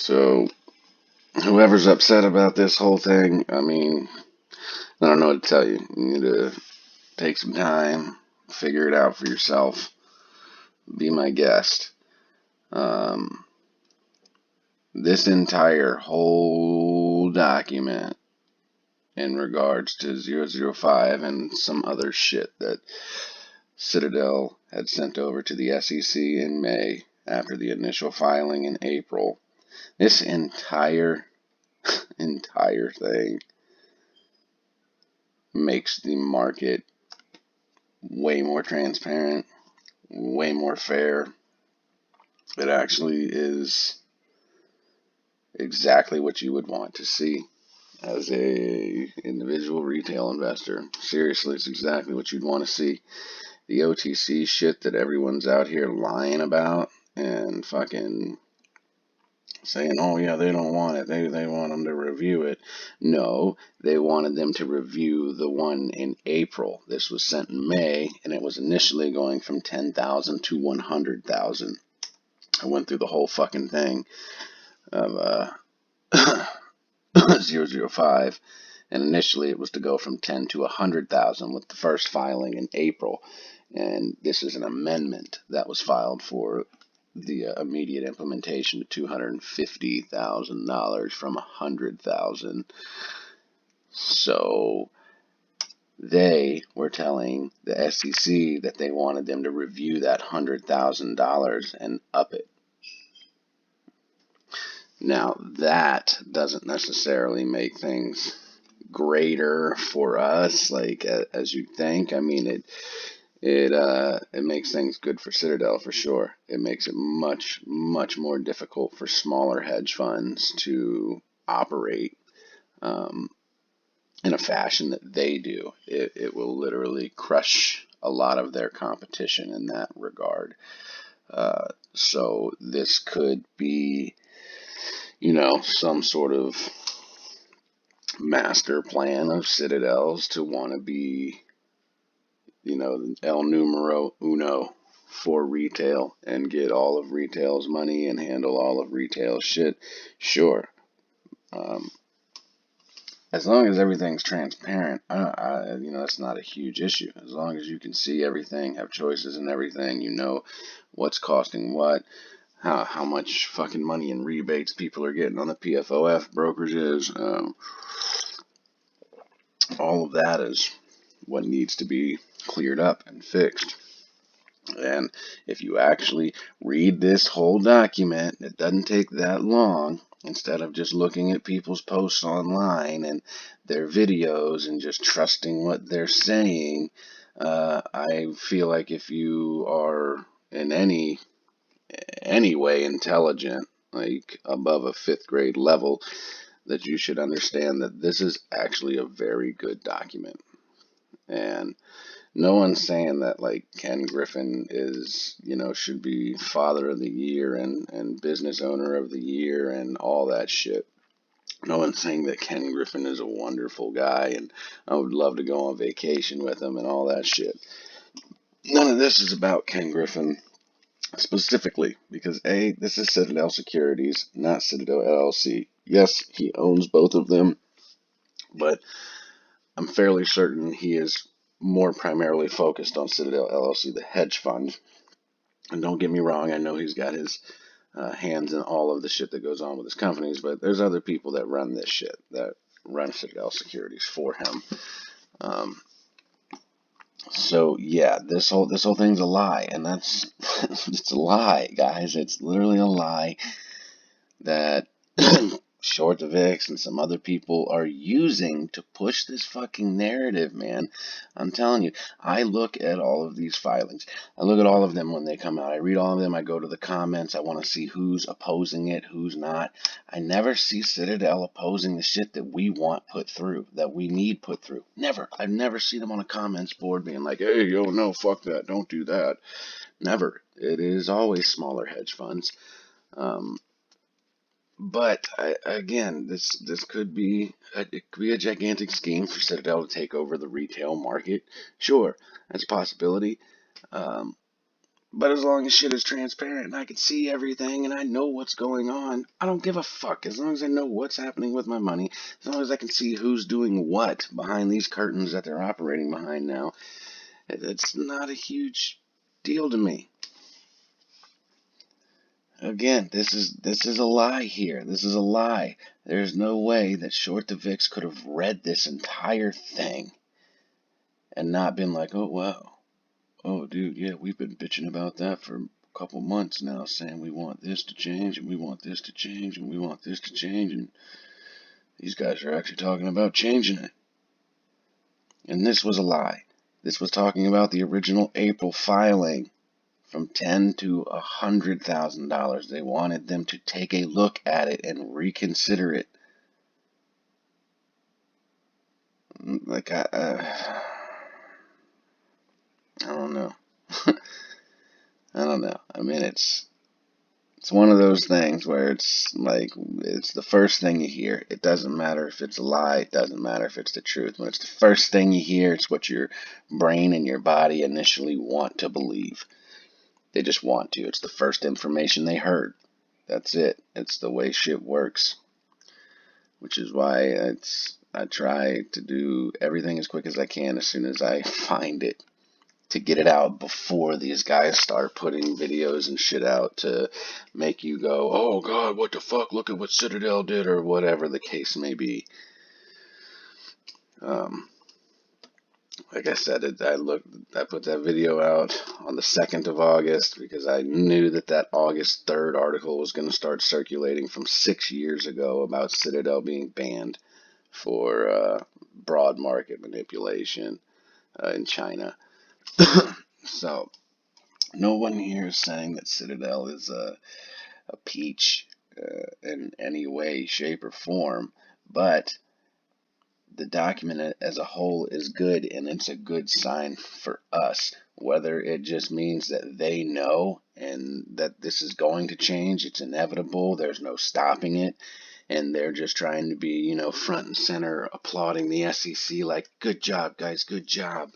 So, whoever's upset about this whole thing, I mean, I don't know what to tell you. You need to take some time, figure it out for yourself, be my guest. Um, this entire whole document in regards to 005 and some other shit that Citadel had sent over to the SEC in May after the initial filing in April. This entire thing makes the market way more transparent, way more fair. It actually is exactly what you would want to see as a individual retail investor. Seriously, it's exactly what you'd want to see. The OTC shit that everyone's out here lying about and fucking saying, oh yeah, they don't want it. They want them to review it. No, they wanted them to review the one in April. This was sent in May, and it was initially going from 10,000 to 100,000. I went through the whole fucking thing of 005, and initially it was to go from 10 to 100,000 with the first filing in April. And this is an amendment that was filed for the immediate implementation to $250,000 from $100,000. So they were telling the SEC that they wanted them to review that $100,000 and up it. Now that doesn't necessarily make things greater for us, like as you think. I mean, it makes things good for Citadel for sure. It makes it much more difficult for smaller hedge funds to operate in a fashion that they do. It will literally crush a lot of their competition in that regard. So this could be, some sort of master plan of Citadel's to want to be, el numero uno for retail and get all of retail's money and handle all of retail's shit. Sure. Um, as long as everything's transparent, that's not a huge issue. As long as you can see everything, have choices in everything, you know what's costing what, how much fucking money in rebates people are getting on the PFOF brokerages. All of that is what needs to be cleared up and fixed. And if you actually read this whole document, it doesn't take that long. Instead of just looking at people's posts online and their videos and just trusting what they're saying, I feel like if you are in any way intelligent, like above a fifth grade level, that you should understand that this is actually a very good document. And no one's saying that like Ken Griffin is, should be father of the year and business owner of the year and all that shit. No one's saying that Ken Griffin is a wonderful guy and I would love to go on vacation with him and all that shit. None of this is about Ken Griffin specifically because A, this is Citadel Securities, not Citadel LLC. Yes, he owns both of them, but I'm fairly certain he is more primarily focused on Citadel LLC, the hedge fund. And don't get me wrong, I know he's got his hands in all of the shit that goes on with his companies, but there's other people that run this shit, that run Citadel Securities for him. Um, so yeah, this whole thing's a lie, and that's it's a lie, guys. It's literally a lie that Short of X and some other people are using to push this fucking narrative, man. I'm telling you, I look at all of these filings. I look at all of them when they come out. I read all of them. I go to the comments. I want to see who's opposing it, who's not. I never see Citadel opposing the shit that we want put through, that we need put through. Never. I've never seen them on a comments board being like, hey, yo, no, fuck that. Don't do that. Never. It is always smaller hedge funds. But again, this could be a gigantic scheme for Citadel to take over the retail market. Sure, that's a possibility. Um, But as long as shit is transparent and I can see everything and I know what's going on, I don't give a fuck. As long as I know what's happening with my money, as long as I can see who's doing what behind these curtains that they're operating behind now, it's not a huge deal to me. Again, this is a lie here. This is a lie. There's no way that Short the Vix could have read this entire thing and not been like, oh wow, oh dude, yeah, we've been bitching about that for a couple months now, saying we want this to change and we want this to change and we want this to change, and these guys are actually talking about changing it. And this was a lie. This was talking about the original April filing. From $10,000 to $100,000. They wanted them to take a look at it and reconsider it. Like, I don't know. I don't know. I mean, it's one of those things where it's like, it's the first thing you hear. It doesn't matter if it's a lie. It doesn't matter if it's the truth. When it's the first thing you hear, it's what your brain and your body initially want to believe. They just want to. It's the first information they heard. That's it. It's the way shit works. Which is why I try to do everything as quick as I can as soon as I find it, to get it out before these guys start putting videos and shit out to make you go, oh god, what the fuck, look at what Citadel did, or whatever the case may be. Like I said, I put that video out on the 2nd of August because I knew that August 3rd article was going to start circulating from 6 years ago about Citadel being banned for broad market manipulation in China. So no one here is saying that Citadel is a peach in any way, shape, or form, but the document as a whole is good, and it's a good sign for us. Whether it just means that they know and that this is going to change, it's inevitable, there's no stopping it, and they're just trying to be, front and center, applauding the SEC like, good job, guys, good job.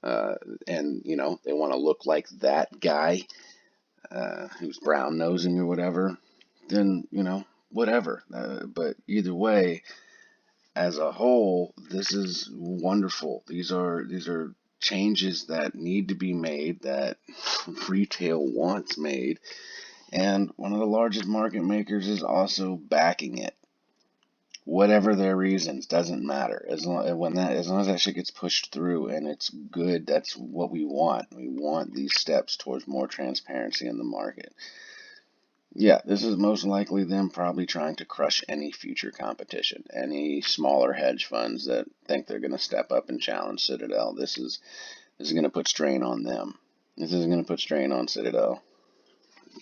And, they want to look like that guy who's brown nosing or whatever, then, whatever. But either way, as a whole, this is wonderful. These are changes that need to be made, that retail wants made, and one of the largest market makers is also backing it. Whatever their reasons, doesn't matter. As long as that shit gets pushed through and it's good, that's what we want. We want these steps towards more transparency in the market. Yeah, this is most likely them probably trying to crush any future competition, any smaller hedge funds that think they're going to step up and challenge Citadel. This is going to put strain on them. This is going to put strain on Citadel.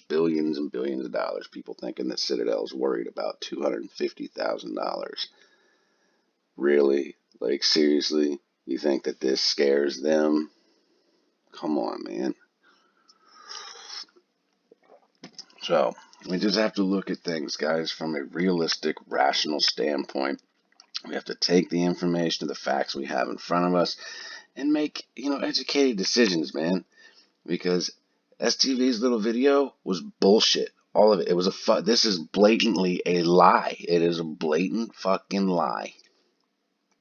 Billions and billions of dollars. People thinking that Citadel is worried about $250,000. Really? Like, seriously? You think that this scares them? Come on, man. So, we just have to look at things, guys, from a realistic, rational standpoint. We have to take the information, the facts we have in front of us, and make, educated decisions, man. Because STV's little video was bullshit. All of it. It was this is blatantly a lie. It is a blatant fucking lie.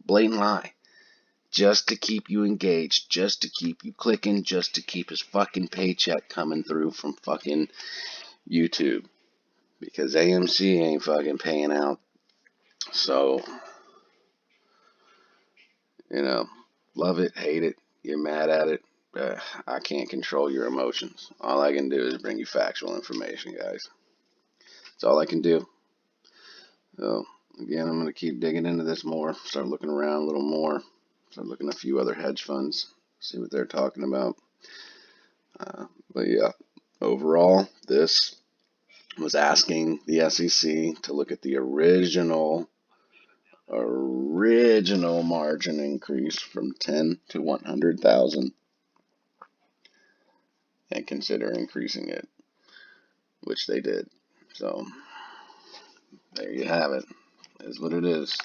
Blatant lie. Just to keep you engaged, just to keep you clicking, just to keep his fucking paycheck coming through from fucking YouTube. Because AMC ain't fucking paying out. So, love it, hate it, you're mad at it. I can't control your emotions. All I can do is bring you factual information, guys. That's all I can do. So, again, I'm going to keep digging into this more, start looking around a little more, start looking at a few other hedge funds, see what they're talking about. But yeah, overall, this was asking the SEC to look at the original margin increase from 10 to 100,000 and consider increasing it, which they did. So there you have it. Is what it is.